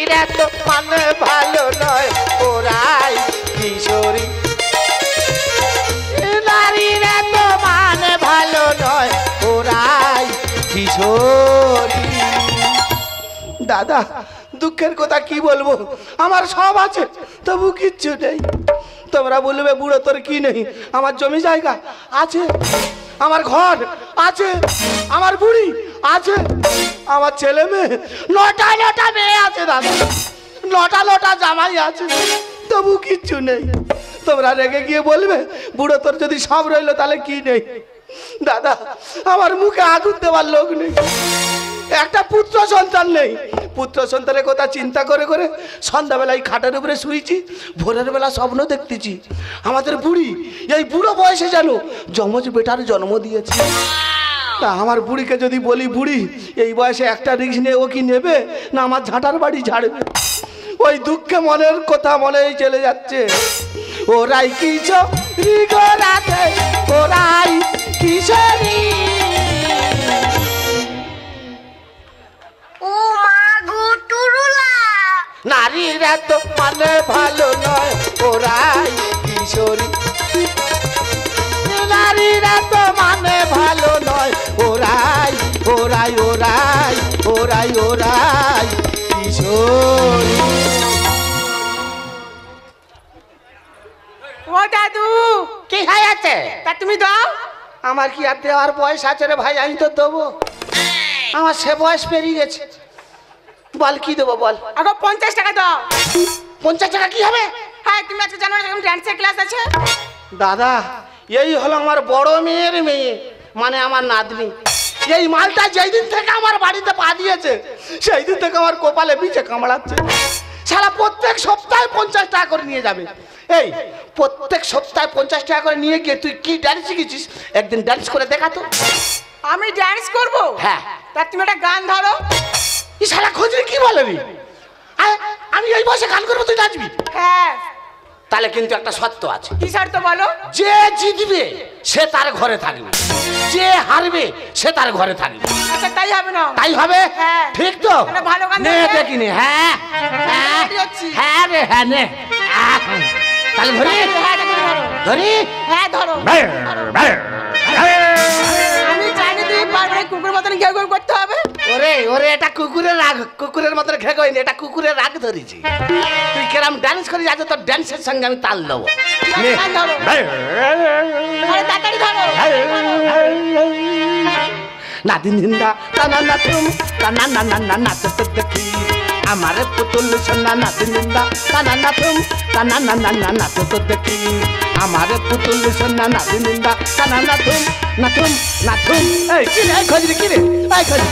নারীরা তো মানে ভালো নয় ওরাই কিশোরী নারীরা তো মানে ভালো নয় ওরাই কিশোরী দাদা দুঃখের কথা কি বলবো আমার সব আছে তবু কিচ্ছু নেই তোমরা বলবে বুড়ো তোর কি নেই আমার জমি জায়গা আছে আমার ঘর আছে আমার বুড়ি আছে আমার ছেলে মেয়ে নটা মেয়ে আছে দাদা নটা জামাই আছে তবু কিচ্ছু নেই তোমরা রেগে গিয়ে বলবে বুড়ো তোর যদি সব রইলো তাহলে কি নেই দাদা আমার মুখে আগুন দেওয়ার লোক নেই একটা পুত্র সন্তান নেই পুত্র সন্তানের কথা চিন্তা করে করে সন্ধ্যাবেলায় খাটের উপরে শুয়েছি ভোরের বেলা স্বপ্ন দেখতেছি আমাদের বুড়ি এই বুড়ো বয়সে যেন যমজ বেটার জন্ম দিয়েছে তা আমার বুড়িকে যদি বলি বুড়ি এই বয়সে একটা রিস্ক নিয়ে ও কি নেবে না আমার ঝাঁটার বাড়ি ঝাড়বে ওই দুঃখে মনের কথা মনেই চলে যাচ্ছে ওরাই কিশোরী গো রাতে ওরাই কিশোরী নারীরা তো মানে ভালো নয় ওরাই কিশোরী নারীরা তো মানে ভালো নয় ওরাই ওরাই ওরাই ওরাই ওরাই কিশোরী ও দাদু কি হয়েছে তা তুমি দাও আমার কি আর দেওয়ার বয়স আছে রে ভাই আমি তো দেবো আমার সে বয়স পেরিয়ে গেছে বল কি দেবো বল আগে 50 টাকা দাও 50 টাকা কি হবে হ্যাঁ তুমি আজকে জানো না ডান্সের ক্লাস আছে দাদা এই হলো আমার বড় মেয়ের মেয়ে মানে আমার নাতনি এই মালটা যেই দিন থেকে আমার বাড়িতে পা দিয়েছে সেই দিন থেকে আমার কপালে পিছে কামড়াচ্ছে সারা প্রত্যেক সপ্তাহে 50 টাকা করে নিয়ে যাবে এই প্রত্যেক সপ্তাহে 50 টাকা করে নিয়ে গিয়ে তুই কি ডান্স শিখেছিস একদিন ডান্স করে দেখা তো আমি ডান্স করব হ্যাঁ তা তুমি একটা গান ধরো ই শালা খোঁজরে কি বলবি আমি এই বয়সে গান করবো তুই নাচবি হ্যাঁ তাহলে কিন্তু একটা শর্ত আছে কি শর্ত বলো যে জিতবে সে তার ঘরে থাকবে যে হারবে সে তার ঘরে থাকবে আচ্ছা তাই হবে না তাই হবে হ্যাঁ ঠিক তো একটা ভালো গান নে ধরো। দেখি নে হ্যাঁ হ্যাঁ হ্যাঁ রে হ্যাঁ নে তাহলে ধরি ধরি হ্যাঁ ধরো আমি জানি তুমি পারবে কুকুর মতন ঘেউ ঘেউ করতে হবে ওরে ওরে এটা কুকুরের রাগ কুকুরের মতন ঘেগই না এটা কুকুরের রাগ ধরেছি তুই কেরাম ডান্স করিস আজ তোর ডান্সের সঙ্গে আমি তাল দেবো নে। গান ধরো আরে তাড়াতাড়ি ধরো নাদিন হিন্দা টানা না তুম টানা না না না নাচতে দেখি আমার পুতুল সোনা নাদিন হিন্দা টানা না তুম টানা না না না নাচতে দেখি আমার পুতুল সোনা নাদিন হিন্দা টানা না তুম না তুম না তুম এই কি রে খোঁজরি কি রে এই খোঁজরি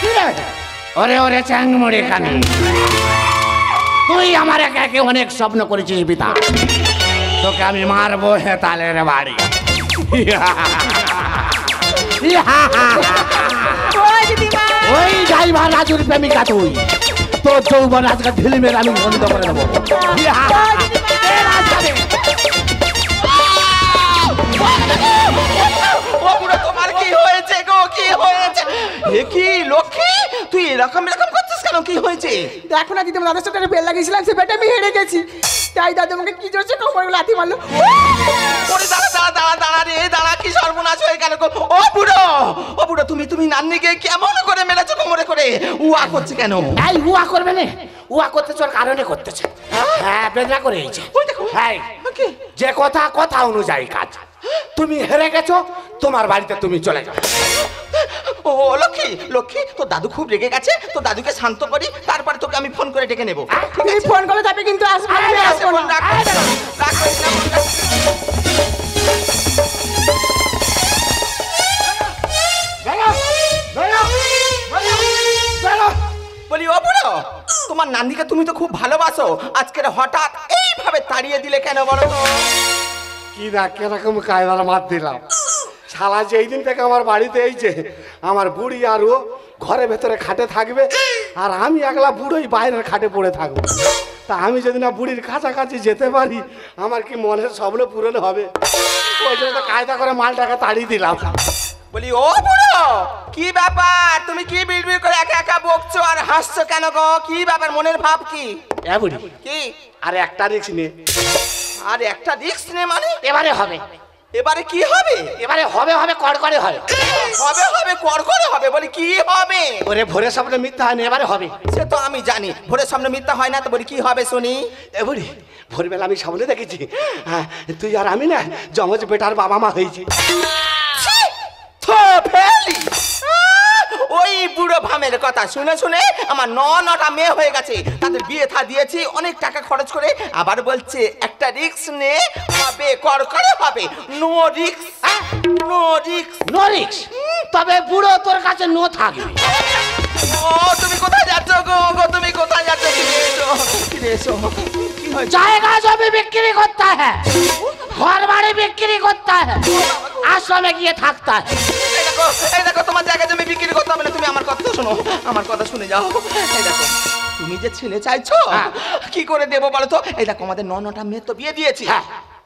কি রে ওরে ওরে চাংমড়ে কানে তুই আমার একে একে অনেক স্বপ্ন করেছিস বিতা তোকে আমি মারবো হেতালের বাড়ি ওই ড্রাইভার রাজুর প্রেমিকা তুই তোর যৌবন আজকে ঢিলিমের আমি বন্ধ করে দেবো তোমার কি হয়েছে গো কি হয়েছে এ কি লক্ষ্মী তুই এরকম করছিস কেন কি হয়েছে দেখো না দিদি দাদার সাথে বেল লাগিয়েছিলাম সে বেটা আমি হেরে গেছি তাই দাদু আমাকে কি জোরছে কোমর লাথি মারলো ওরে দাঁড়া রে দাঁড়া কি সর্বনাশ হয়ে গেল গো ও বুড়ো তুমি নান্নিকে কেমন করে মেরেছো কোমরে করে উয়া করছে কেন এই উয়া করবে না উয়া করতেছ ওর কারণে করতেছে হ্যাঁ বেদনা করে এইছে ওই দেখো হ্যাঁ যে কথা অনুযায়ী কাজ তুমি হেরে গেছো তোমার বাড়িতে তুমি চলে যাও ও লক্ষ্মী তোর দাদু খুব রেগে গেছে তোর দাদুকে শান্ত করি তারপরে তোকে আমি ফোন করে ডেকে নেবো তুমি ফোন করলে তবে কিন্তু আসবে আমি আসবো না বলি ও বুড়ো তোমার নান্দিকে তুমি তো খুব ভালোবাসো আজকের হঠাৎ এইভাবে তাড়িয়ে দিলে কেন বলো তো কি না কিরকম কায়দার মাত দিলাম শালা যেই দিন থেকে আমার বাড়িতে এইছে আমার বুড়ি আর ও ঘরে ভেতরে খাটে থাকবে আর আমি একলা বুড়োই বাইরের খাটে পড়ে থাকবো তা আমি যদি না বুড়ির কাছাকাছি যেতে পারি আমার কি মনের স্বপ্ন পূরণ হবে ওই জন্য তো কায়দা করে মালটাকে তাড়িয়ে দিলাম বলি ও বুড়ো, কি ব্যাপার? তুমি কি বিড়বিড় করে একা একা বকছো আর হাসছো কেন গো? কি ব্যাপার, মনের ভাব কি? এ বুড়ি, কি? আরে একটা রিক্স নে। আর একটা রিস্ক নে মানে? এবারে হবে, এবারে কি হবে? এবারে হবে হবে কড়কড়ে হয়। হবে হবে কড়কড়ে হবে? বলি কি হবে? ওরে ভোরের সামনে মিথ্যা হয় না, এবারে হবে। সে তো আমি জানি, ভোরের সামনে মিথ্যা হয় না, তো বলি কি হবে শুনি? এ বুড়ি, ভোরবেলা আমি সামনে দেখেছি, হ্যাঁ, তুই আর আমি না জমজ বেটার বাবা মা হয়েছি। ছি! থো ফেলি! ওই বুড়ো ভামের কথা শুনে শুনে আমার নটা মেয়ে হয়ে গেছে, তাদের বিয়ে থা দিয়েছি অনেক টাকা খরচ করে, আবার বলছে একটা রিস্ক নে, হবে কড়কড়ে হবে। No risk, no risk. No রিক্স, তবে বুড়ো তোর কাছে নো থাকবে। ও তুমি কোথায় যাচ্ছ গো? গো তুমি কোথায় যাচ্ছ? ফিরে এসো, ফিরে এসো। কি হয়েছে? জায়গা জমি বিক্রি করতে হ্যাঁ, ঘর বাড়ি বিক্রি করতে হ্যাঁ, আশ্রমে গিয়ে থাকতে হ্যাঁ। এই দেখো, এই দেখো, তোমার জায়গা জমি বিক্রি করতে হবে না, তুমি আমার কথা শোনো, আমার কথা শুনে যাও। এই দেখো, তুমি যে ছেলে চাইছো, কি করে দেবো বলো তো? এই দেখো, আমাদের নটা মেয়ে তো বিয়ে দিয়েছি,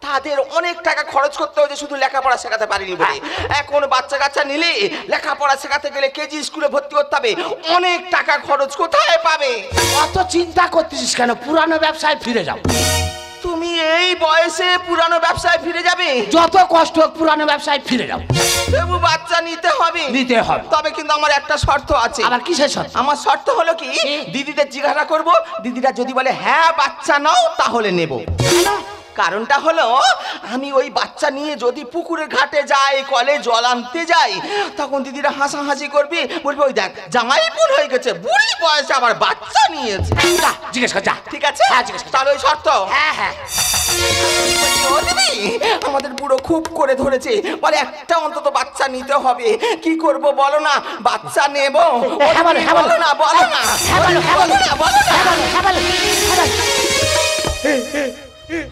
তাদের অনেক টাকা খরচ করতে হয়েছে শুধু লেখাপড়া শেখাতে পারিনি বলে। এখন বাচ্চা কাচ্চা নিলে লেখাপড়া শেখাতে গেলে কেজি স্কুলে ভর্তি করতে হবে, অনেক টাকা খরচ কোথায় পাবে? অত চিন্তা করতেছিস কেন, পুরানো ব্যবসায় ফিরে যাও। তুমি এই বয়সে পুরানো ব্যবসায় ফিরে যাবে? যত কষ্ট হোক পুরানো ব্যবসায় ফিরে যাও। তবু বাচ্চা নিতে হবে। নিতে হবে। তবে কিন্তু আমার একটা শর্ত আছে। আবার কিসের শর্ত? আমার শর্ত হলো কি, দিদিদের জিজ্ঞাসা করব, দিদিরা যদি বলে হ্যাঁ বাচ্চা নাও, তাহলে নেব। কারণটা হলো, আমি ওই বাচ্চা নিয়ে যদি পুকুরের ঘাটে যাই, কলে জল আনতে যাই, তখন দিদিরা হাসাহাসি করবে, বলবে ওই দেখ জামাই বোন হয়ে গেছে, বুড়ি বয়সে আবার বাচ্চা নিয়েছে। যা জিজ্ঞেস কর, যা। ঠিক আছে? হ্যাঁ, জিজ্ঞেস কর। তাহলে ওই শর্ত? হ্যাঁ হ্যাঁ। ও দিদি, আমাদের বুড়ো খুব করে ধরেছে, বলে একটা অন্তত বাচ্চা নিতে হবে। কি করব বলো না? বাচ্চা নেব। হ্যাঁ বলো, হ্যাঁ বলো। বলো না, বলো না, হ্যাঁ বলো, হ্যাঁ বলো। বলো না, বলো না। হ্যাঁ বলো, হ্যাঁ বলো, হ্যাঁ বলো।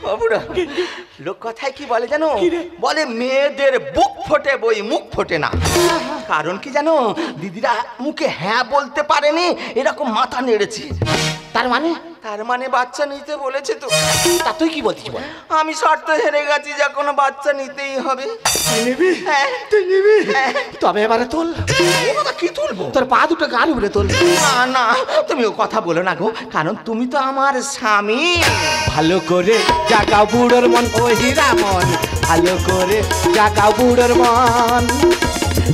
ও বুড়ো, লোক কথায় কি বলে জানো? বলে মেয়েদের বুক ফোটে বই মুখ ফোটে না। কারণ কি জানো? দিদিরা মুখে হ্যাঁ বলতে পারেনি, এরকম মাথা নেড়েছে। তার মানে? তার মানে বাচ্চা নিতে বলেছে তো। তা তুই কি বলছিস বল? আমি শর্ত হেরে গেছি, যে কোনো বাচ্চা নিতেই হবে। তুই নিবি? হ্যাঁ। তুই নিবি? হ্যাঁ। তবে এবারে তোল। ও বাবা, কি তুলবো? তোর পা দুটো গান উপরে তোল। না না, তুমি ও কথা বলো না গো, কারণ তুমি তো আমার স্বামী। ভালো করে জাগাও বুড়োর মন, ও হীরা মন, ভালো করে জাগাও বুড়োর মন।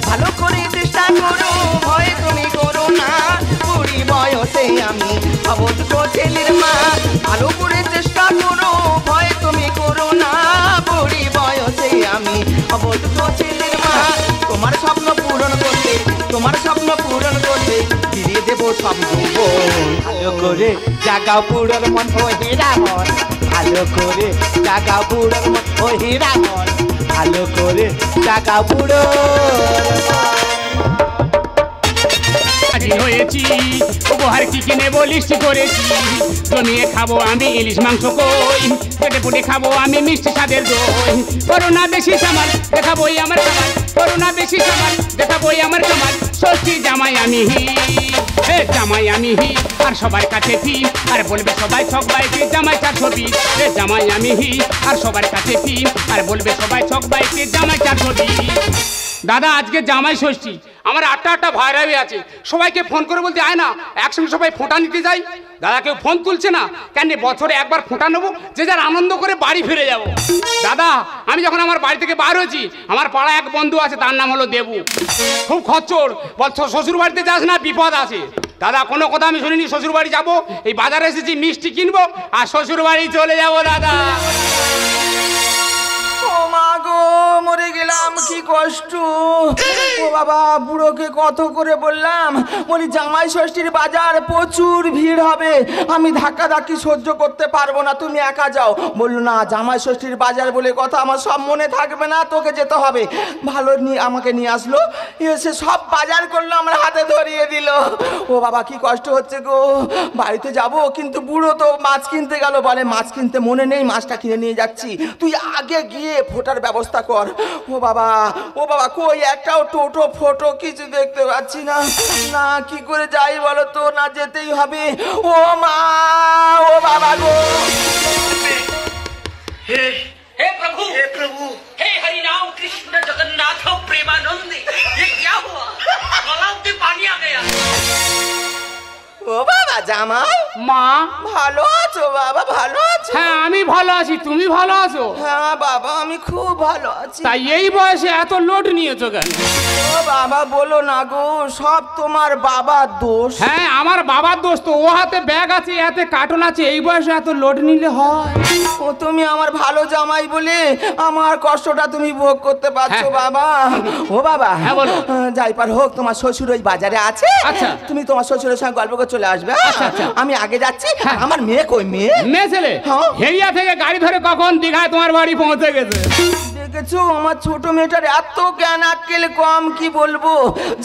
ভালো করে চেষ্টা করো, ভয় তুমি করো না, বুড়ি বয়সে আমি হব দুটো ছেলের মা। ভালো করে চেষ্টা করো, ভয় তুমি করো না, বুড়ি বয়সে আমি হব দুটো ছেলের মা। তোমার স্বপ্ন পূরণ করতে, তোমার স্বপ্ন পূরণ করতে ফিরিয়ে দেবো সব যৌবন। ভালো করে জাগাও বুড়োর মন, ও হীরা মন, ভালো করে জাগাও বুড়োর মন, ও হীরা মন, ভালো করে জাগাও বুড়োর মন। রাজি হয়েছি, উপহার কি কিনে লিস্ট করেছি। জমিয়ে খাবো আমি ইলিশ মাংস কই, পেটে পুটে খাবো আমি মিষ্টি স্বাদের দই। করোনা বেশি সামাল দেখাবোই আমার কামাল, করোনা বেশি সামাল দেখাবোই আমার কামাল। ষষ্ঠী জামাই আমি হি, হে জামাই আমি হি, আর সবার কাছে ফি, আর বলবে সবাই ছক বাইকে জামাই 420। হে জামাই আমি হি, আর সবার কাছে ফি, আর বলবে সবাই ছক বাইকে জামাই 420। দাদা আজকে জামাই ষষ্ঠী, আমার আটটা ভাইরাই আছে, সবাইকে ফোন করে বলতে আয় না একসঙ্গে সবাই ফোঁটা নিতে যাই। দাদা কেউ ফোন তুলছে না কেন? বছরে একবার ফোঁটা নেবো, যে যার আনন্দ করে বাড়ি ফিরে যাব। দাদা আমি যখন আমার বাড়ি থেকে বার হয়েছি, আমার পাড়ায় এক বন্ধু আছে, তার নাম হলো দেবু, খুব খচ্চর, বলছো শ্বশুর বাড়িতে যাস না বিপদ আছে। দাদা কোনো কথা আমি শুনিনি, শ্বশুর বাড়ি যাবো, এই বাজারে এসেছি মিষ্টি কিনবো আর শ্বশুর বাড়ি চলে যাবো। দাদা ও মা গো, মরে গেলাম, কি কষ্ট। ও বাবা, বুড়োকে কত করে বললাম, বলি জামাই ষষ্ঠীর বাজার প্রচুর ভিড় হবে, আমি ধাক্কা ধাক্কি সহ্য করতে পারবো না, তুমি একা যাও। বললো না, জামাই ষষ্ঠীর বাজার বলে কথা, আমার সব মনে থাকবে না, তোকে যেতে হবে। ভালো আমাকে নিয়ে আসলো, এসে সব বাজার করলো, আমার হাতে ধরিয়ে দিল। ও বাবা, কি কষ্ট হচ্ছে গো। বাড়িতে যাব, কিন্তু বুড়ো তো মাছ কিনতে গেল, বলে মাছ কিনতে মনে নেই, মাছটা কিনে নিয়ে যাচ্ছি, তুই আগে গিয়ে ফোটার ব্যবস্থা কর। ও বাবা, ও বাবা, কই একটাও টোটো ফোটো কিছু দেখতে পাচ্ছি না। না কি করে যাই বলো তো, না যেতেই হবে। ও মা, ও বাবা গো। हे प्रभु हे हरि नाम कृष्ण जगन्नाथ प्रेमानंद বাবা জামাই মা ভালো আছো বাবা? ভালো আছো? হ্যাঁ আমি ভালো আছি, তুমি ভালো আছো? হ্যাঁ বাবা আমি খুব ভালো আছি। তাই এই বয়সে এত লোড নিয়েছো কেন? ও বাবা বলো না গো, সব তোমার বাবার দোষ। হ্যাঁ আমার বাবার দোষ তো, ও হাতে ব্যাগ আছে, হাতে কার্টুন আছে, এই বয়সে এত লোড নিলে হয়? ও তুমি আমার ভালো জামাই বলে আমার কষ্টটা তুমি ভোগ করতে পারছো হ্যাঁ। বাবা। ও বাবা হ্যাঁ, বলো। যাই পার হোক, তোমার শ্বশুর ওই বাজারে আছে। আচ্ছা। তুমি তোমার শ্বশুরের সঙ্গে গল্প করে চলে আসবে। আচ্ছা, আচ্ছা। আমি আগে যাচ্ছি। হ্যাঁ। আমার মেয়ে কই? মেয়ে মেয়ে ছেলে হ্যাঁ। হেরিয়া থেকে গাড়ি ধরে কখন দীঘায় তোমার বাড়ি পৌঁছে গেছে। দেখেছো আমার ছোট মেয়েটার এত জ্ঞান আক্কেল কম, কি বলবো।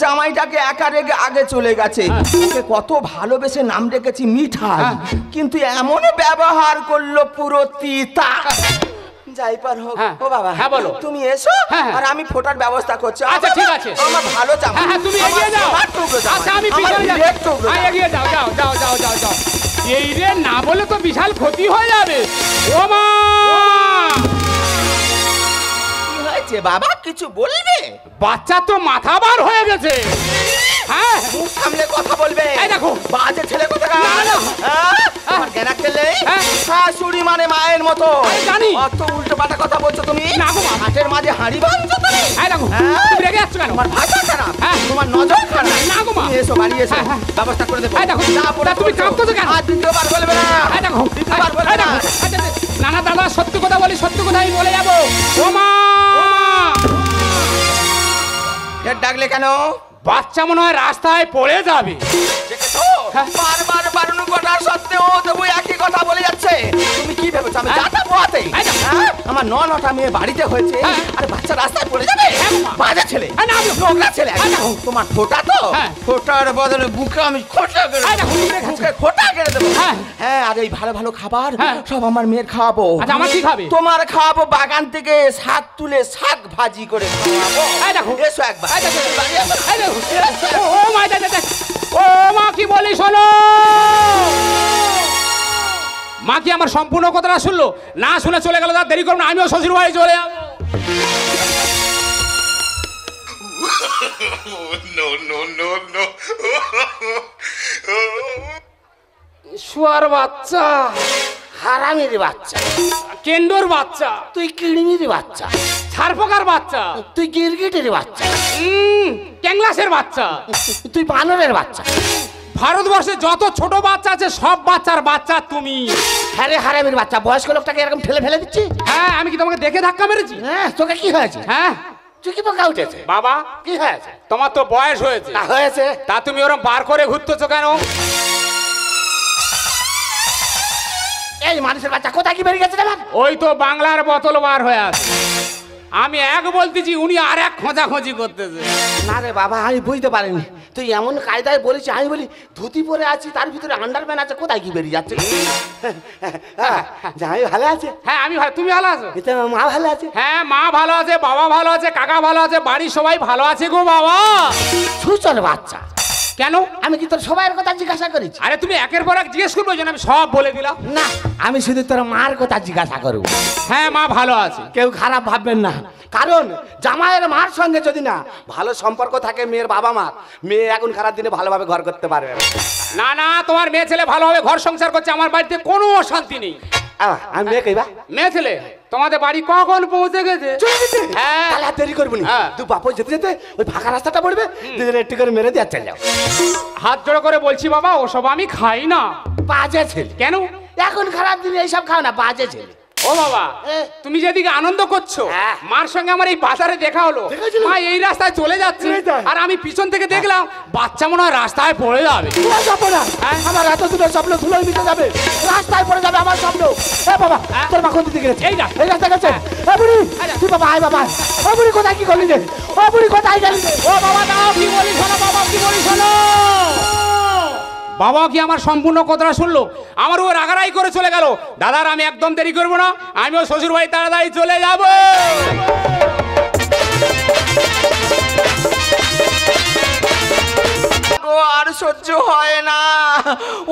জামাইটাকে একা রেখে আগে চলে গেছে। ওকে কত ভালোবেসে নাম রেখেছি মিঠাই, হ্যাঁ। কিন্তু এমন ব্যবহার করলো পুরো তিতা। যাই পার হোক। হ্যাঁ। ও বাবা হ্যাঁ, বলো। তুমি এসো হ্যাঁ। আর আমি ফোটার ব্যবস্থা করছি। আচ্ছা, ঠিক আছে। আমার ভালো জামাই। হ্যাঁ হ্যাঁ তুমি এগিয়ে আমার যাও। সোনার টুকরো জামাই। আচ্ছা আমি আমার পিছনে হীরের যাচ্ছি। টুকরো হ্যাঁ জামাই। এগিয়ে যাও, যাও যাও যাও যাও যাও। এই রে না বলে তো বিশাল ক্ষতি হয়ে যাবে। ও মা কি হয়েছে বাবা, কিছু বলবে? বাচ্চা তো মাথা বার হয়ে গেছে। হ্যাঁ মুখ সামলে কথা বলবে। এই দেখো। বাজে ছেলে কোথায়? না, না। তোমার জ্ঞান আক্কেল নেই? হ্যাঁ। শাশুড়ি মানে মায়ের মতো। আমি জানি। অত উল্টো পাল্টা কথা বলছো তুমি। না গো মা। হাটের মাঝে হাঁড়ি ভাঙছো তুমি। এই দেখো হ্যাঁ। তুমি রেগে যাচ্ছ কেন? তোমার ভাষা খারাপ, হ্যাঁ। তোমার নজর খারাপ। না গো মা। তুমি এসো, বাড়ি এসো, হ্যাঁ, হ্যাঁ। ব্যবস্থা করে দেবো। এই দেখো, যা বলে তা তুমি করছো। কাঁপতেছো কেন? আর দ্বিতীয়বার বলবে না। এই দেখো দ্বিতীয়বার বলবে এই না। দেখো। আচ্ছা, আচ্ছা। না না দাদা সত্যি কথা বলি, সত্যি কথা আমি বলে যাবো। ও মা ফের ডাকলে কেন? বাচ্চা মনে হয় রাস্তায় পড়ে যাবে। দেখেছো? হ্যাঁ। বারবার বারণ করার সত্ত্বেও তবু একই কথা বলে যাচ্ছে। তুমি কি ভেবেছো আমি হ্যাঁ। যাতা পোয়াতে? এই দেখো। হ্যাঁ? আমার নটা মেয়ে বাড়িতে হয়েছে হ্যাঁ। আর বাচ্চা রাস্তায় পড়ে যাবে? হ্যাঁ, মা। বাজে ছেলে, হ্যাঁ, না, আমি- নোংরা ছেলে। হ্যাঁ, দেখো। তোমার খোটা তো, হ্যাঁ। খোটার বদলে বুকে আমি খোটা কেড়ে হ্যাঁ, দেখো, দেবো। তুমি দেখাচ্ছ। বুকে খোটা কেড়ে দেবো। হ্যাঁ। হ্যাঁ, আর এই ভালো ভালো খাবার হ্যাঁ। সব আমার মেয়ের খাওয়াবো। আচ্ছা, আমার কি খাবে? তোমার খাওয়াবো বাগান থেকে শাক তুলে শাক ভাজি করে খাওয়াবো। এই দেখো। এসো একবার। এই দেখো। বাড়ি এসো। এই দেখো। ও মা দেখ দেখ। ও মা কি বলি শোনো। মা কি আমার সম্পূর্ণ কথাটা শুনলো? না শুনে চলে গেল, তার দেরি করবো না, আমিও শ্বশুর বাড়ি চলে যাবো। No, no, no, no. শুয়ার বাচ্চা, হারামির বাচ্চা, কেন্ডোর বাচ্চা, তুই কিড়মির বাচ্চা, ছারপোকার বাচ্চা, তুই গিরগিটের বাচ্চা, ক্যাংলাসের বাচ্চা। তুই বানরের বাচ্চা। ভারতবর্ষে যত ছোট বাচ্চা আছে সব বাচ্চার বাচ্চা তুমি। হ্যাঁ রে হারামির বাচ্চা, বয়স্ক লোকটাকে এরকম ঠেলে ফেলে দিচ্ছি। হ্যাঁ আমি কি তোমাকে দেখে ধাক্কা মেরেছি? হ্যাঁ, তোকে কি হয়েছে? হ্যাঁ তুই কি পোকা উঠেছে? বাবা কি হয়েছে? তোমার তো বয়স হয়েছে, তা হয়েছে। তা তুমি ওরম বার করে ঘুরতেছো কেন? এই মানুষের বাচ্চা কোথায় কি বেরিয়ে গেছে রে বাপ? ওই তো বাংলার বোতল বার হয়ে আছে। আমি এক বলতেছি, উনি আর এক খোঁজাখুঁজি করতেছে। না রে বাবা, আমি বুঝতে পারিনি। তুই এমন কায়দায় বলেছি, আমি বলি ধুতি পরে আছি, তার ভিতরে আন্ডারপ্যান্ট আছে, কোথায় কি বেরিয়ে যাচ্ছে? হ্যাঁ, জামাই ভালো আছে? হ্যাঁ আমি ভালো, তুমি ভালো আছো? এতে মা ভালো আছে? হ্যাঁ মা ভালো আছে, বাবা ভালো আছে, কাকা ভালো আছে, বাড়ির সবাই ভালো আছে গো বাবা। সুচল বাচ্চা। কেন? আমি কি তোর সবাইয়ের কথা জিজ্ঞাসা করেছি? আরে তুমি একের পর এক জিজ্ঞেস করবো, যেন আমি সব বলে দিলাম। না, আমি শুধু তোর মার কথা জিজ্ঞাসা করব। হ্যাঁ মা ভালো আছে। কেউ খারাপ ভাববেন না, কারণ জামাইয়ের মার সঙ্গে যদি না ভালো সম্পর্ক থাকে মেয়ের বাবা মার, মেয়ে এখন খারাপ দিনে ভালোভাবে ঘর করতে পারবে না। না না, তোমার মেয়ে ছেলে ভালোভাবে ঘর সংসার করছে, আমার বাড়িতে কোনো অশান্তি নেই। আমি মেয়ে কইবা মেয়ে ছেলে তোমাদের বাড়ি কখন পৌঁছে গেছে? হ্যাঁ তাহলে আর দেরি করবি না। হ্যাঁ। তুই বাপু যেতে যেতে ওই ফাঁকা রাস্তাটা পড়বে, দুজনে একটু করে মেরে দিয়ে চলে যাও। হাত জোড়ো করে বলছি বাবা, ওসব আমি খাই না। বাজে ছেলে। কেন? এখন খারাপ দিনে এইসব খাও না, বাজে ছেলে। ও বাবা, এ। তুমি যেদিকে আনন্দ করছো, হ্যাঁ। মার সঙ্গে আমার এই বাজারে দেখা হলো, দেখেছিলে? মা এই রাস্তায় চলে যাচ্ছে, এই তাই। আর আমি পিছন থেকে দেখলাম বাচ্চা মনে হয় রাস্তায় পড়ে যাবে। তোমার স্বপ্ন না, হ্যাঁ। আমার এত দূরের স্বপ্ন ধুলোয় মিটে যাবে, রাস্তায় পড়ে যাবে আমার স্বপ্ন। এ বাবা, হ্যাঁ। তোর মা কোন দিকে গেছে? এই না। এই রাস্তা গেছে। এ বুড়ি, তুই বাবা আয় বাবা। ও বুড়ি কোথায় কি করলি রে? ও বুড়ি কোথায় গেলি রে? ও বাবা দাও, কি বলি শোনো বাবা, কি বলি শোনো। বাবা কি আমার সম্পূর্ণ কথাটা শুনলো, আমার ও রাগারাই করে চলে গেল। দাদার আমি একদম দেরি করবো না, আমিও শ্বশুর বাড়ি তাড়াতাড়ি চলে যাব। গো আর সহ্য হয় না।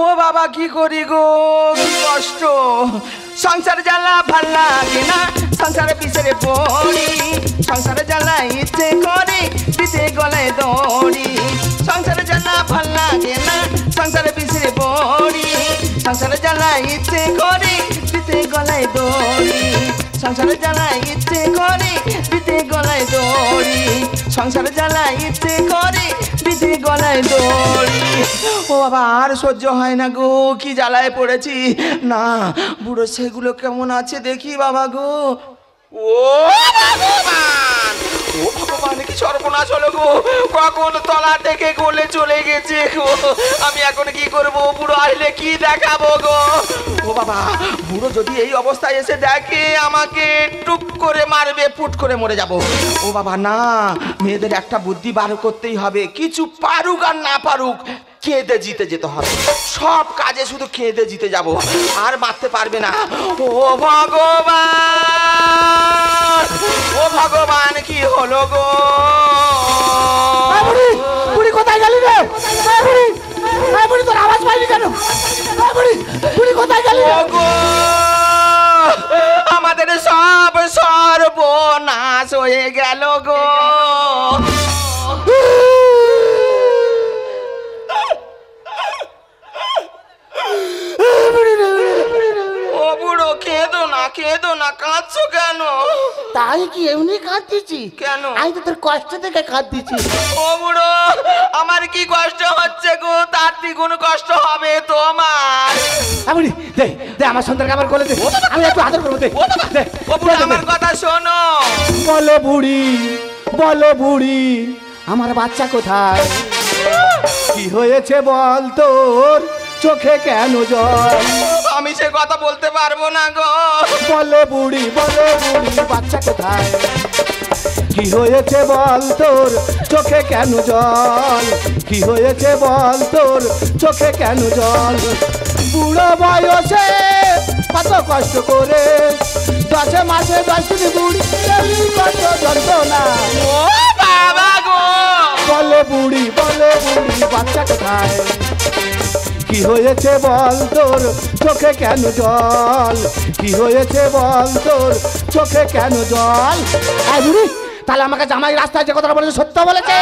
ও বাবা কি করি গো, কি কষ্ট। সংসার জ্বালা ভাল লাগে না, সংসারে পিছরে পড়ি। সংসারে জ্বালা ইচ্ছে করে পিছে গলায় দড়ি। সংসারে জ্বালা ভাল লাগে না, সংসারে পিছরে পড়ি। সংসারে জ্বালায় ইচ্ছে করে দিতে গলায় দড়ি সংসারে জ্বালায় ইচ্ছে করে দিতে গলায় দড়ি সংসারে জ্বালায় ইচ্ছে করে দিতে গলায় দড়ি ও বাবা আর সহ্য হয় না গো কি জ্বালায় পড়েছি না বুড়ো সেগুলো কেমন আছে দেখি বাবা গো ও ভগবান ও ভগবান কি সর্বনাশ হলো গো কখন তলা থেকে গলে চলে গেছে গো আমি এখন কি করব বুড়ো আসলে কি দেখাবো গো ও বাবা বুড়ো যদি এই অবস্থায় এসে দেখে আমাকে টুক করে মারবে ফুট করে মরে যাব ও বাবা না মেয়েদের একটা বুদ্ধি বার করতেই হবে কিছু পারুক আর না পারুক কেঁদে জিতে যেতে হবে সব কাজে শুধু কেঁদে জিতে যাব আর মারতে পারবে না ও ভগবান ও ভগবান কি হলো গো বুড়ি বুড়ি কোথায় গেলি রে বুড়ি বুড়ি তোর আওয়াজ পাইনি কেন বুড়ি বুড়ি কোথায় গেলি ও গো আমাদের সব সর্বনাশ হয়ে গেল গো ও বুড়ো কেঁদো না কাঁদছো কেন তাই কি এমনি কাঁদতেছি কেন আমি তো তোর কষ্ট থেকে কাঁদতেছি ও বুড়ো আমার কি কষ্ট হচ্ছে গো তার দ্বিগুণ কষ্ট হবে তোমার বুড়ি দে দে আমার সন্তানকে আমার কোলে দে আমি একটু আদর করবো দে দে ও বুড়ো আমার কথা শোনো বলো বুড়ি আমার বাচ্চা কোথায় কি হয়েছে বল তোর চোখে কেন জল আমি সে কথা বলতে পারবো না গো বলো বুড়ি বাচ্চা কোথায় কি হয়েছে বল তোর চোখে কেন জল কি হয়েছে বল তোর চোখে কেন জল বুড়ো বয়সে কত কষ্ট করে 10 মাসে 10 দিন বুড়ি কত যন্ত্রণা ও বাবা গো বলে বুড়ি বাচ্চা কোথায় কি হয়েছে বল তোর চোখে কেন জল কি হয়েছে বল তোর চোখে কেন জল বুড়ি তাহলে আমাকে জামাই রাস্তায় যে কথাটা বলেছে সত্য বলেছে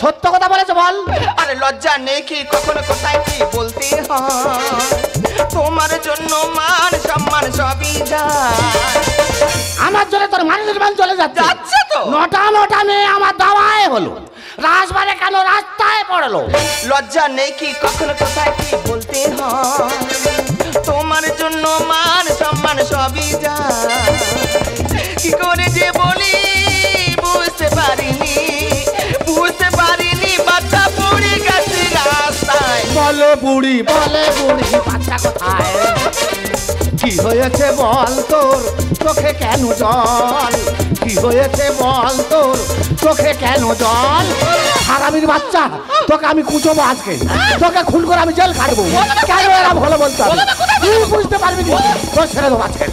সত্য কথা বলেছে বল আরে লজ্জা নেই কি কখনো কোথায় কি বলতে হয় তোমার জন্য মান সম্মান সবই যায় আমার জন্য তোর মানুষের মান চলে যাচ্ছে তো নটা মেয়ে আমার দাওয়ায় হলো রাজবারে কেন রাস্তায় পড়লো লজ্জা নেই কি কখনো কোথায় কি বলতে হয় তোমার জন্য মান সম্মান সবই যায় কি করে যে বলি বুঝতে পারিনি বাচ্চা পড়ে গেছে রাস্তায় বলে বুড়ি বাচ্চা কোথায় কি হয়েছে বল তোর চোখে কেন জল কি হয়েছে বল তোর চোখে কেন জল হারামির বাচ্চা তোকে আমি কুচবো আজকে তোকে খুন করে আমি জেল কাটবো কেন এরা ভালো বলতে হবে তুই বুঝতে পারবি না তোর ছেড়ে দেবো আজকে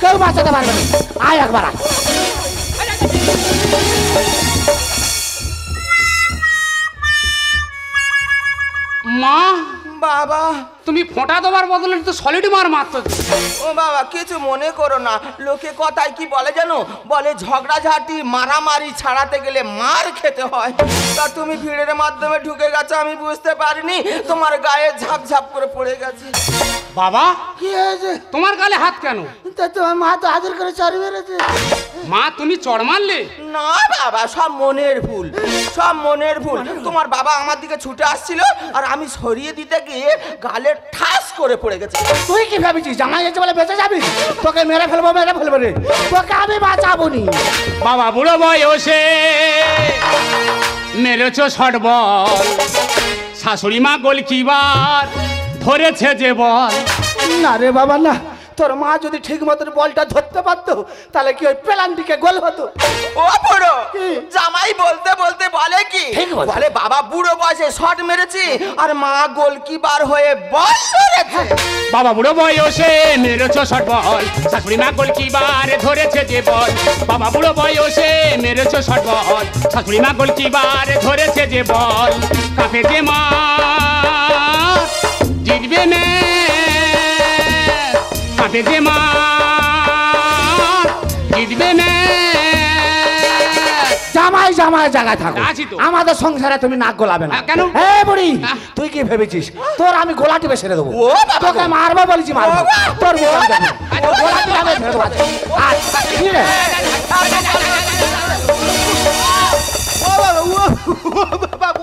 কেউ বাঁচাতে পারবে না আয় একবার আয়। মা বাবা তুমি ফোঁটা দেওয়ার বদলে তো সলিড মার মারতো ও বাবা কিছু মনে করো না লোকে কথায় কি বলে জানো বলে ঝগড়াঝাটি মারামারি ছাড়াতে গেলে মার খেতে হয় তা তুমি ভিড়ের মাধ্যমে ঢুকে গেছো আমি বুঝতে পারিনি তোমার গায়ে ঝাপঝাপ করে পড়ে গেছে বাবা কি হয়েছে তোমার গালে হাত কেন তা তোমার মা তো আদর করে চড় মেরেছে মা তুমি চড় মারলে না বাবা সব মনের ভুল তোমার বাবা আমার দিকে ছুটে আসছিল আর আমি সরিয়ে দিতে গিয়ে গালে ঠাস করে পড়ে গেছে তুই কি ভাবিছিস জামাই গেছে বলে বেঁচে যাবি তোকে মেরে ফেলবো রে তোকে আমি বাঁচাবো নি বাবা বুড়ো বয়সে মেরেছো শট বল শাশুড়ি মা গোলকিপার ধরেছে যে বল না রে বাবা না তোর মা যদি ঠিক মতন বলটা ধরতে পারতো তাহলে কি ওই পেলান্টিকে গোল হতো ও বুড়ো জামাই বলতে বলতে বলে কি ঠিক বলছে। বলে বাবা বুড়ো বয়সে শট মেরেছি আর মা গোলকিপার হয়ে বল ধরেছে বাবা বুড়ো বয়সে মেরেছো শট বল শাশুড়ি মা গোলকিপার ধরেছে যে বল বাবা বুড়ো বয়সে মেরেছো শট বল শাশুড়ি মা গোলকিপার ধরেছে যে বল কাপে যে মা জিতবে না কাপে যে মা জিতবে না জামাই জামাইয়ের জায়গায় থাকো, আছি তো। আমাদের সংসারে তুমি নাক গোলাবে না। কেন? এই বুড়ি, তুই কি ভেবেছিস তোর আমি গোলা টিপে ছেড়ে দেবো? ও বাবা তোকে গো। মারবো বলেছি, মারবো। ও বাবা। তোর বউ দেখো, ও গোলা টিপে আমি ছেড়ে দেবো আজকে। আজ, কি রে?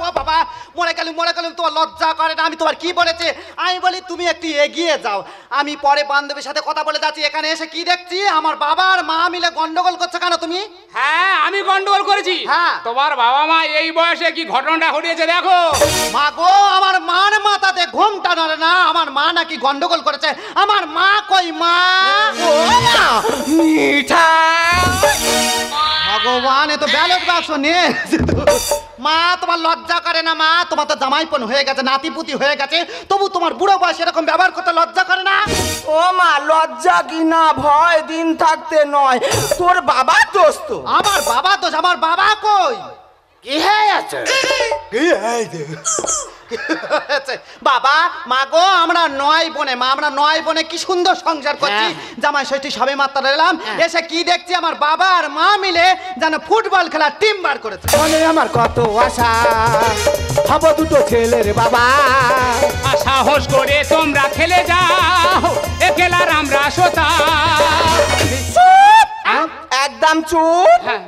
ও বাবা মরে গেল তোমার লজ্জা করে না? আমি তোমার কি বলেছি? আমি বলি তুমি একটু এগিয়ে যাও, আমি পরে বান্ধবীর সাথে কথা বলে যাচ্ছি। এখানে এসে কি দেখছি আমার বাবা আর মা মিলে গন্ডগোল করছে। কেন তুমি? হ্যাঁ আমি গন্ডগোল করেছি। হ্যাঁ। তোমার বাবা মা এই বয়সে কি ঘটনাটা ঘটিয়েছে দেখো। মা গো, আমার মার মাথাতে ঘুমটা নড়ে না। আমার মা নাকি গন্ডগোল করেছে। আমার মা কই? মা ও মা, মিঠা ভগবান, এ তো ব্যালট বাক্স নিয়ে এসেছে তো। মা তোমার লজ্জা করে না? মা তোমার তো জামাইপন হয়ে গেছে, নাতিপুতি হয়ে গেছে, তবু তোমার বুড়ো বয়সে এরকম ব্যবহার করতে লজ্জা করে না? ও মা, লজ্জা কি না ভয় দিন থাকতে নয়, তোর বাবা দোষ তো। আমার বাবা তো, আমার বাবা কই? কি হয়ে আছে? বাবা মা গো, আমরা 9 বোনে, মা আমরা 9 বোনে কি সুন্দর সংসার করছি। জামাই ষষ্ঠী সবে মাত্র এলাম, এসে কি দেখছি আমার বাবা আর মা মিলে যেন ফুটবল খেলার টিম বার করেছে। মনে আমার কত আশা, হবো দুটো ছেলের বাবা। আর সাহস করে তোমরা খেলে যাও, এ খেলার আমরা শ্রোতা। চুপ, একদম চুপ। হ্যাঁ।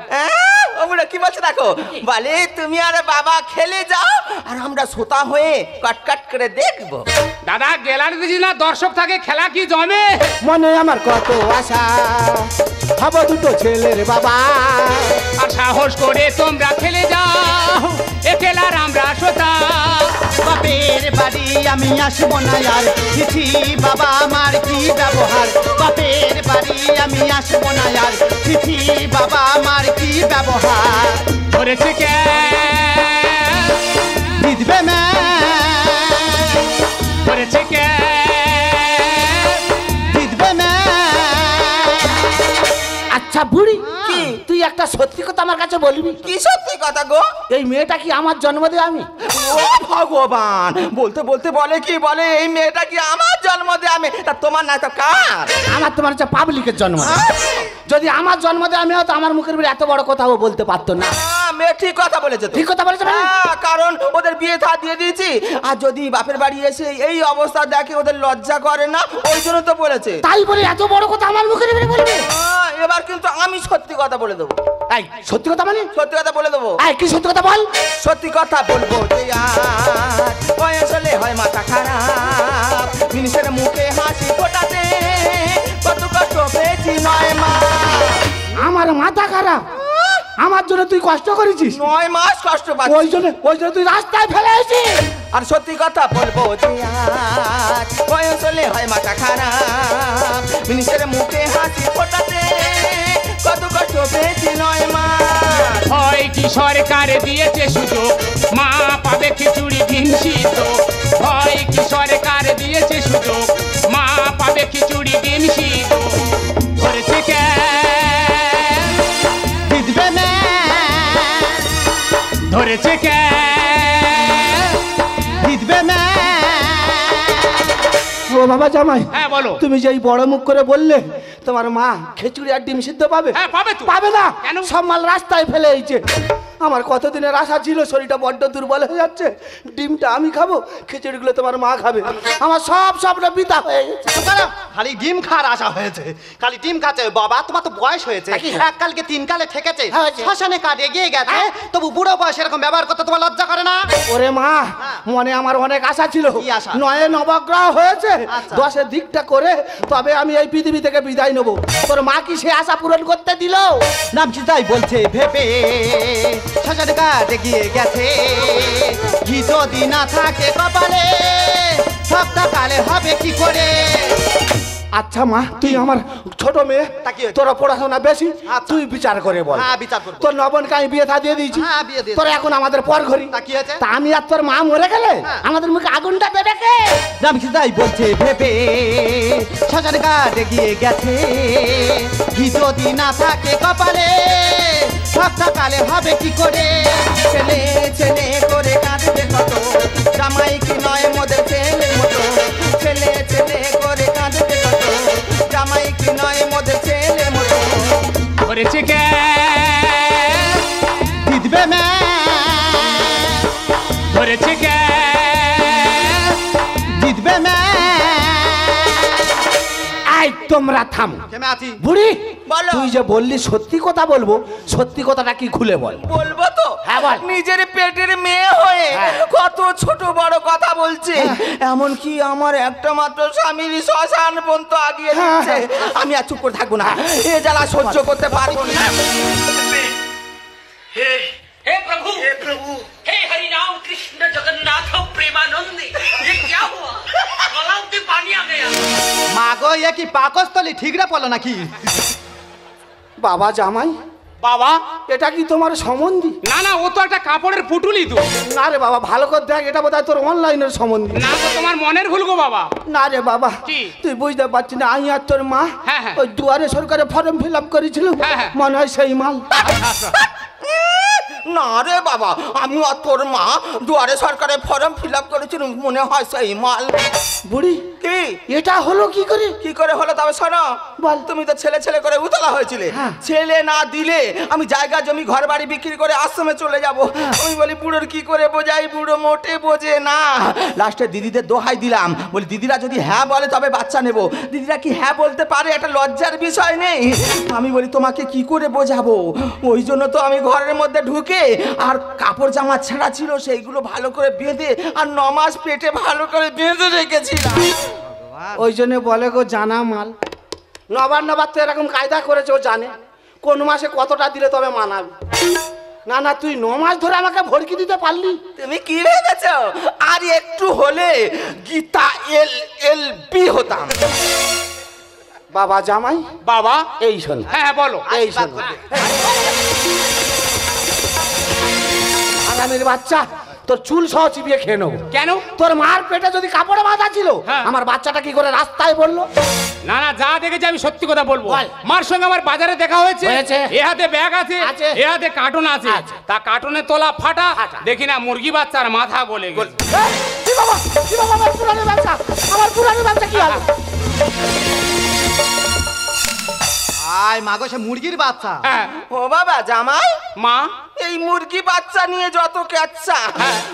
ও বুড়ো কি বলছে দেখো, বলে তুমি আর বাবা খেলে যাও আর আমরা শ্রোতা হয়ে কটকট করে দেখবো। দাদা গ্যালারি দিছি না, দর্শক থাকে, খেলা কি জমে। মনে আমার কত আশা, হবো দুটো ছেলের বাবা। আর সাহস করে তোমরা খেলে যাও, এ খেলার আমরা শ্রোতা। বাপের বাড়ি আমি আসবো না আর, ছি বাবা আমার কি ব্যবহার। বাপের বাড়ি আমি আসবো না আর, ছি বাবা আমার কি ব্যবহার। ধরেছে কে জিতবে ম্যা, ধরেছে কে জিতবে ম্যা। আচ্ছা বুড়ি, কি তুই একটা সত্যি কথা আমার কাছে বলবি? কি সত্যি কথা গো? এই মেয়েটা কি আমার জন্ম দেবে আমি? ও ভগবান, বলতে বলতে বলে কি বলে এই মেয়েটা কি আমার জন্ম দেয়? আমি তা তোমার না তো কার? আমার তোমার হচ্ছে পাবলিকের জন্ম। যদি আমার জন্ম দেয় আমি হয়তো আমার মুখের বের এত বড় কথাও বলতে পারতো না। মেয়ে ঠিক কথা বলেছে তো। ঠিক কথা বলেছে মানে? কারণ ওদের বিয়ে থা দিয়ে দিয়েছি, আর যদি বাপের বাড়ি এসে এই অবস্থা দেখে ওদের লজ্জা করে না, ওই জন্য তো বলেছে। তাই বলে এত বড় কথা আমার মুখের বের বলবে? এবার কিন্তু আমি সত্যি কথা বলে দেবো। এই সত্যি কথা মানে? সত্যি কথা বলে দেবো। এই কি সত্যি কথা বল? সত্যি কথা বলবো যে আর বয়স হলে হয় মাথা খারাপ, জিনিসের মুখে হাসি ফোটাতে কত কষ্ট পেয়েছি 9 মাস। আমার মাথা খারাপ, আমার জন্য তুই কষ্ট করেছিস, 9 মাস কষ্ট পাচ্ছি। ওই জন্য তুই রাস্তায় ফেলে এসেছিস। আর সত্যি কথা বলবো যে আর বয়স হলে হয় মাথা খারাপ, জিনিসের মুখে হাসি ফোটাতে কত কষ্ট পেয়েছি 9 মাস। হয় কি সরকার দিয়েছে সুযোগ, মা পাবে খিচুড়ি ডিমসিদ্ধ। হয় কি সরকার দিয়েছে সুযোগ, মা পাবে খিচুড়ি ডিমসিদ্ধ। ধরেছে কে জিতবে ম্যা, ধরেছে কে জিতবে ম্যা। ও বাবা জামাই, হ্যাঁ বলো। তুমি যেই বড় মুখ করে বললে তোমার মা খিচুড়ি আর ডিম সিদ্ধ পাবে? হ্যাঁ পাবে তো। পাবে না, কেন? সব মাল রাস্তায় ফেলে এইছে। আমার কতদিনের আশা ছিল, শরীরটা বড্ড দুর্বল হয়ে যাচ্ছে, ডিমটা আমি খাবো, খিচুড়িগুলো তোমার মা খাবে। আমার সব স্বপ্ন বৃথা হয়ে গেছে। খালি ডিম খাওয়ার আশা হয়েছে, খালি ডিম খাচ্ছে। বাবা তোমার তো বয়স হয়েছে, এক কালকে 3 কালে ঠেকেছে, হয়েছে। শ্মশানে কাঠ এগিয়ে গেছে, তবু বুড়ো বয়স এরকম ব্যবহার করতে তোমার লজ্জা করে না? ওরে মা, মনে আমার অনেক আশা ছিল, কি আশা? 9 নবগ্রহ হয়েছে, আচ্ছা। 10 দিকটা করে তবে আমি এই পৃথিবী থেকে বিদায় নেবো। তোর মা কি সে আশা পূরণ করতে দিল? নাম চিতাই বলছে ভেবে শ্মশানে কাঠ এগিয়ে গেছে, ঘি যদি না থাকে কপালে সবটা কালে হবে কি করে? আচ্ছা মা, তুই আমার ছোট মেয়ে, তা কি হয়েছে? তোর পড়াশোনা বেশি, আচ্ছা। তুই বিচার করে বল। হ্যাঁ, বিচার করবো। তোর নবনকে আমি বিয়ে থা দিয়ে দিয়েছি, হ্যাঁ, বিয়ে দিয়ে তোর এখন আমাদের পর ঘড়ি। তা কি হয়েছে? তা আমি আর তোর মা মরে গেলে হ্যাঁ। আমাদের মুখে আগুনটা দেবে কে? নাম চিতাই বলছে ভেবে শ্মশানে কাঠ এগিয়ে গেছে, ঘি যদি না থাকে কপালে সবটা কালে হবে কি করে? ছেলে ছেলে করে কাঁদবে কত, জামাই কি নয় মোদের ছেলের মতো। ছেলে ছেলে করে কাঁদবে কত, জামাই কি নয় মোদের ছেলের মতো। ধরেছে কে জিতবে ম্যা, হয়েছে কে জিতবে এই তোমরা থামো। কেমন আছি বুড়ি বলো। তুই যে বললি সত্যি কথা বলবো, সত্যি কথাটা কি খুলে বল। বলবো তো হ্যাঁ, বল। নিজের পেটের মেয়ে হয়ে হ্যাঁ। কত ছোট বড় কথা বলছে, এমনকি আমার একটা মাত্র স্বামীর শ্মশান পর্যন্ত আগিয়ে দিচ্ছে। আমি আর চুপ করে থাকবো না, এ জ্বালা সহ্য করতে পারবো না। हे प्रभु हे हरि राम कृष्ण जगन्नाथ प्रेमानंद ये क्या हुआ गलाव में पानी आ गया মা গো এ কি পাকস্থলী ঠিক রে বলো নাকি? বাবা জামাই, বাবা এটা কি তোমার সম্বন্ধী? না না, ও তো একটা কাপড়ের পুটুলি তো। না রে বাবা, ভালো করে দেখ, এটা বোধহয় তোর অনলাইনের সম্বন্ধী। না তো তোমার মনের ভুল গো বাবা। না রে বাবা, কি? তুই বুঝতে পারছিস না, আমি আর তোর মা হ্যাঁ, হ্যাঁ। ওই দুয়ারে সরকারে ফর্ম ফিল আপ করেছিল, হ্যাঁ, হ্যাঁ। মনে হয় সেই মাল। না রে বাবা, আমি আর তোর মা দুয়ারে সরকারে ফর্ম ফিল আপ করেছিল, মনে হয় সেই মাল। বুড়ি কি এটা হলো কি করে? কি করে হলো তবে শোনো। বল। তুমি তো ছেলে ছেলে করে উতলা হয়েছিলে, হ্যাঁ। ছেলে না দিলে আমি জায়গা জমি ঘর বাড়ি বিক্রি করে আশ্রমে চলে যাব। আমি বলি বুড়োর কি করে বোঝাই, বুড়ো মোটে বোঝে না। লাস্টে দিদিদের দোহাই দিলাম, বলি দিদিরা যদি হ্যাঁ বলে তবে বাচ্চা নেব। দিদিরা কি হ্যাঁ বলতে পারে? একটা লজ্জার বিষয় নেই? আমি বলি তোমাকে কি করে বোঝাবো। ওই জন্য তো আমি ঘরের মধ্যে ঢুকে আর কাপড় জামা ছেঁড়া ছিল সেইগুলো ভালো করে বেঁধে আর 9 মাস পেটে ভালো করে বেঁধে রেখেছিলাম। ওই জন্য বলে গো জানা মাল। নবার নবার তো এরকম কায়দা করেছে, ও জানে কোন মাসে কতটা দিলে তবে মানাবে। না না, তুই 9 মাস ধরে আমাকে ভরকি দিতে পারলি। তুমি কি ভেবেছো আর একটু হলে গীতা LLB হতাম। বাবা জামাই, বাবা এই শোন, হ্যাঁ হ্যাঁ বলো। এই শোন, আগামীর বাচ্চা তোর চুল সহ চিবিয়ে খেয়ে নেবো। কেন? তোর মার পেটে যদি কাপড়ে বাঁধা ছিল, হ্যাঁ। আমার বাচ্চাটা কি করে রাস্তায় বললো? না না, যা দেখেছি আমি সত্যি কথা বলবো। বল। মার সঙ্গে আমার বাজারে দেখা হয়েছে, হয়েছে। এ হাতে ব্যাগ আছে, আছে। এ হাতে কার্টুন আছে, আছে। তা কার্টুনে তোলা ফাটা, ফাটা। দেখি না মুরগি বাচ্চার মাথা গলে গেছে। কি বাবা, কি বাবা, আমার পুরানো ব্যবসা, আমার পুরানো ব্যবসা কি হলো? আয় মা গো, সে মুরগির বাচ্চা। হ্যাঁ ও বাবা জামাই, মা, এই মুরগি বাচ্চা নিয়ে যত ক্যাচ্চা,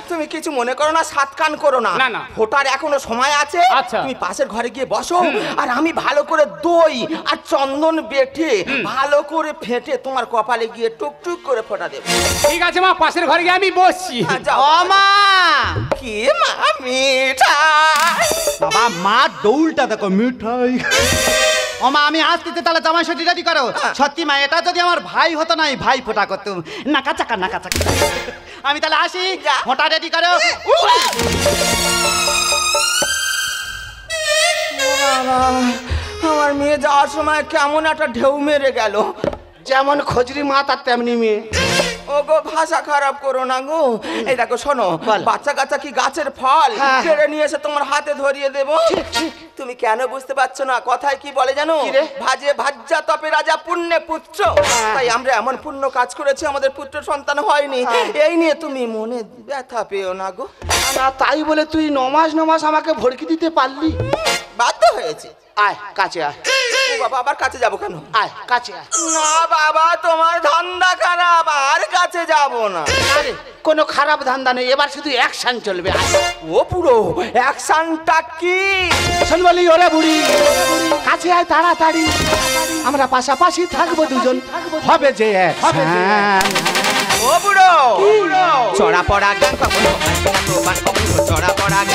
তুমি কিছু মনে করো না, সাত কান করো না। না, না। ফোটার এখনো সময় আছে। আচ্ছা। তুমি পাশের ঘরে গিয়ে বসো, আর আমি ভালো করে দই আর চন্দন বেটে ভালো করে ফেটে তোমার কপালে গিয়ে টুকটুক করে ফোটা দেবো। ঠিক আছে মা, পাশের ঘরে গিয়ে আমি বসছি। আর যাও। ও মা, কি মা মিঠাই। বাবা মা দৌলটা দেখো মিঠাই। ও মা, আমি আসতে তাহলে জামাই ষষ্ঠী রেডি করো। সত্যি মা, এটা যদি আমার ভাই হতো না, এই ভাই ফোটা করতুম। নাকা চাকা নাকা চাকা। আমি তাহলে আসি, ফোটা রেডি করো। বাবা, আমার মেয়ে যাওয়ার সময় কেমন একটা ঢেউ মেরে গেল। যেমন খজরি মা তার তেমনি মেয়ে। ও গো, ভাষা খারাপ করো না গো। এই দেখো শোনো, বল। বাচ্চা কাচ্চা কি গাছের ফল হ্যাঁ। কেড়ে নিয়ে এসে তোমার হাতে ধরিয়ে দেবো? তুমি কেন বুঝতে পারছো না? কথায় কি বলে জানো? কি রে? ভাজে ভাজ্যা তপে রাজা পুণ্যে পুত্র। তাই আমরা এমন পুণ্য কাজ করেছি, আমাদের পুত্র সন্তান হয়নি। এই নিয়ে তুমি মনে ব্যথা পেও না গো। না, তাই বলে তুই 9 মাস আমাকে ভরকি দিতে পারলি? বাধ্য হয়েছে। আয় কাছে আয়। ও বাবা, আবার কাছে যাবো কেন? আয় কাছে আয়। না বাবা, তোমার ধান্দা খারাপ, আর কাছে যাবো না। আরে কোনো খারাপ ধান্দা নেই, এবার শুধু অ্যাকশন চলবে। আয়। ও পুরো অ্যাকশনটা কি? শোন বলি, ওরে বুড়ি কাছে আয় তাড়াতাড়ি, আমরা পাশাপাশি থাকবো দুজন, হবে যে action। ও বুড়ো, চড়া পড়া গান কখনো আসবে না তোমার কখনো, চড়া পড়া গান